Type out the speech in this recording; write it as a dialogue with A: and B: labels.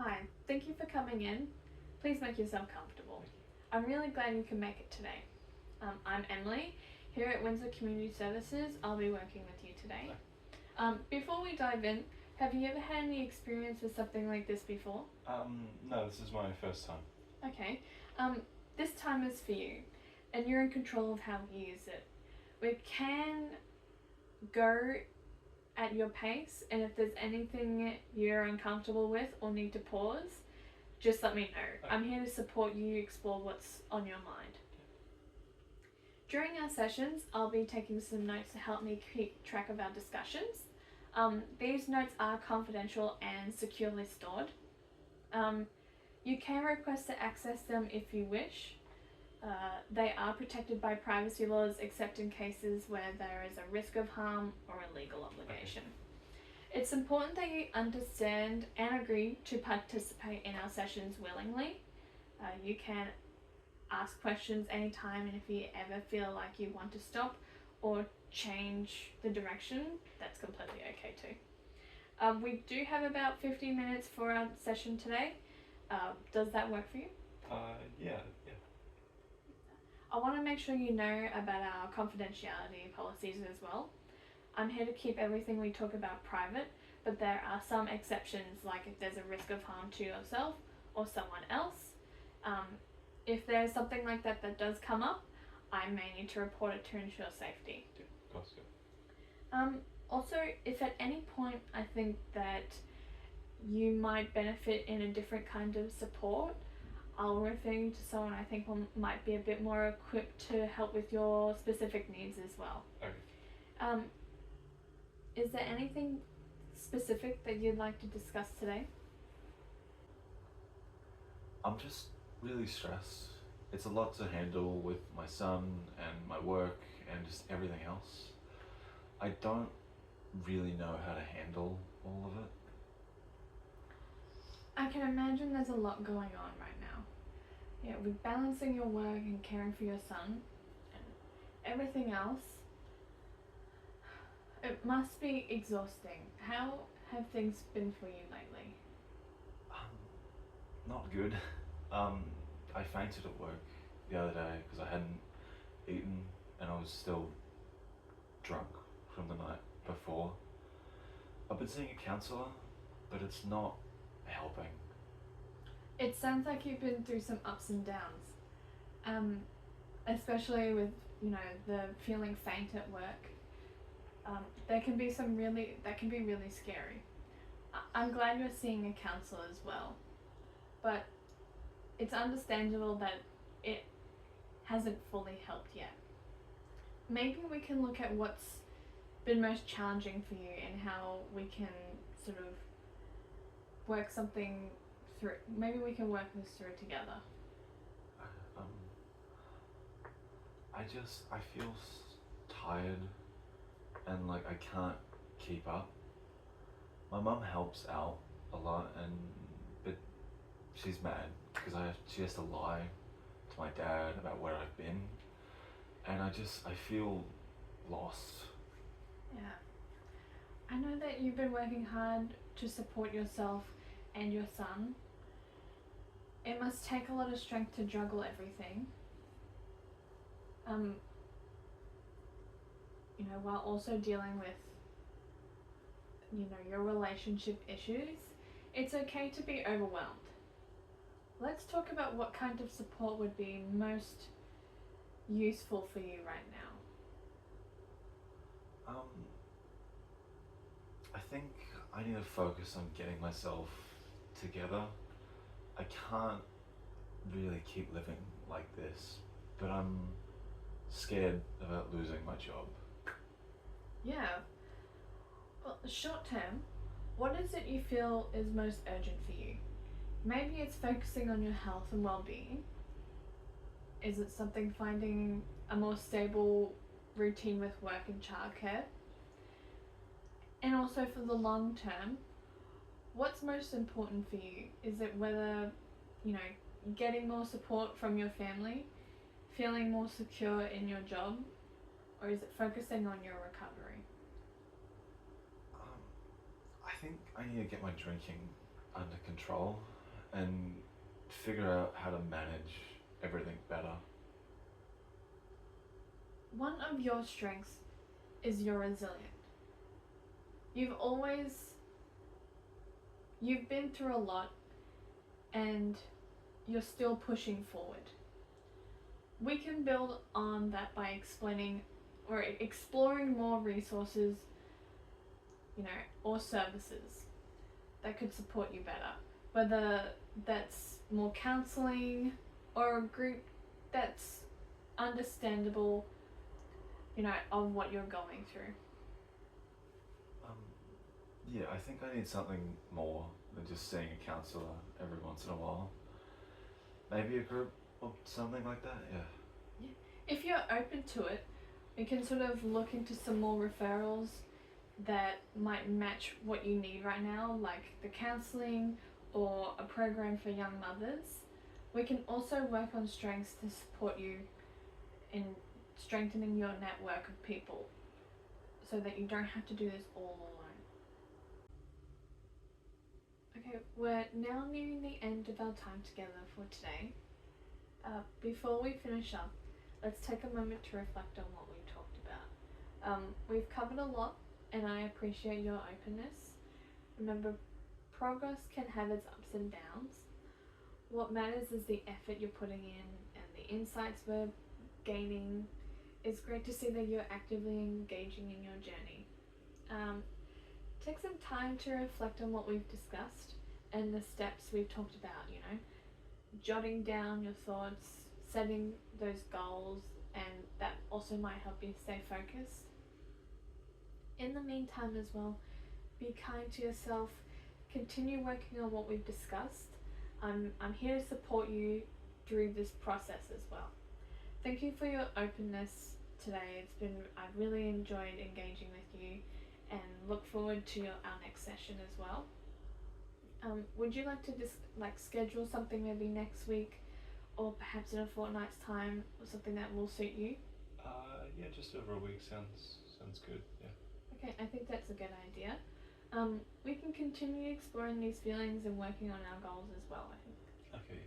A: Hi, thank you for coming in. Please make yourself comfortable. I'm really glad you can make it today. I'm Emily. Here at Windsor Community Services, I'll be working with you today. Before we dive in, have you ever had any experience with something like this before?
B: No, this is my first time.
A: Okay. This time is for you, and you're in control of how we use it. We can go at your pace, and if there's anything you're uncomfortable with or need to pause, just let me know.
B: Okay.
A: I'm here to support you explore what's on your mind. During our sessions, I'll be taking some notes to help me keep track of our discussions. These notes are confidential and securely stored. You can request to access them if you wish. They are protected by privacy laws except in cases where there is a risk of harm or a legal obligation. Okay. It's important that you understand and agree to participate in our sessions willingly. You can ask questions anytime, and if you ever feel like you want to stop or change the direction, that's completely okay too. We do have about 15 minutes for our session today. Does that work for you?
B: Yeah.
A: I want to make sure you know about our confidentiality policies as well. I'm here to keep everything we talk about private, but there are some exceptions, like if there's a risk of harm to yourself or someone else. If there's something like that that does come up, I may need to report it to ensure safety.
B: Yeah, of course, yeah.
A: Also, if at any point I think that you might benefit in a different kind of support, I'll refer you to someone I think might be a bit more equipped to help with your specific needs as well.
B: Okay.
A: Is there anything specific that you'd like to discuss today?
B: I'm just really stressed. It's a lot to handle with my son and my work and just everything else. I don't really know how to handle all of it.
A: I can imagine there's a lot going on right now. Yeah, with balancing your work and caring for your son and everything else, it must be exhausting. How have things been for you lately?
B: Not good. I fainted at work the other day because I hadn't eaten and I was still drunk from the night before. I've been seeing a counsellor, but it's not helping.
A: It sounds like you've been through some ups and downs, especially with the feeling faint at work. That can be really scary. I'm glad you're seeing a counsellor as well, but it's understandable that it hasn't fully helped yet. Maybe we can look at what's been most challenging for you and how we can sort of work something through. Maybe we can work this through together.
B: I feel tired and like I can't keep up. My mum helps out a lot, but she's mad because she has to lie to my dad about where I've been, and I feel lost.
A: Yeah. I know that you've been working hard to support yourself and your son. It must take a lot of strength to juggle everything. While also dealing with, your relationship issues, it's okay to be overwhelmed. Let's talk about what kind of support would be most useful for you right now.
B: I think I need to focus on getting myself together. I can't really keep living like this, but I'm scared about losing my job.
A: Yeah. Well, short term, what is it you feel is most urgent for you? Maybe it's focusing on your health and well-being. Is it something finding a more stable routine with work and childcare? And also for the long term, what's most important for you? Is it whether, getting more support from your family, feeling more secure in your job, or is it focusing on your recovery?
B: I think I need to get my drinking under control. and figure out how to manage everything better.
A: One of your strengths is you're resilient. You've been through a lot and you're still pushing forward. We can build on that by explaining or exploring more resources, or services that could support you better. Whether that's more counseling or a group that's understandable, of what you're going through.
B: Yeah, I think I need something more than just seeing a counsellor every once in a while. Maybe a group or something like that, yeah.
A: If you're open to it, we can sort of look into some more referrals that might match what you need right now, like the counselling or a program for young mothers. We can also work on strengths to support you in strengthening your network of people so that you don't have to do this all alone. Okay, we're now nearing the end of our time together for today. Before we finish up, let's take a moment to reflect on what we've talked about. We've covered a lot, and I appreciate your openness. Remember, progress can have its ups and downs. What matters is the effort you're putting in and the insights we're gaining. It's great to see that you're actively engaging in your journey. Take some time to reflect on what we've discussed and the steps we've talked about, jotting down your thoughts, setting those goals, and that also might help you stay focused. In the meantime as well, be kind to yourself, continue working on what we've discussed. I'm here to support you through this process as well. Thank you for your openness today. I've really enjoyed engaging with you and look forward to our next session as well. Would you like to just schedule something maybe next week or perhaps in a fortnight's time, or something that will suit you?
C: Yeah, just over a week sounds good, yeah.
A: Okay, I think that's a good idea. We can continue exploring these feelings and working on our goals as well, I think.
C: Okay,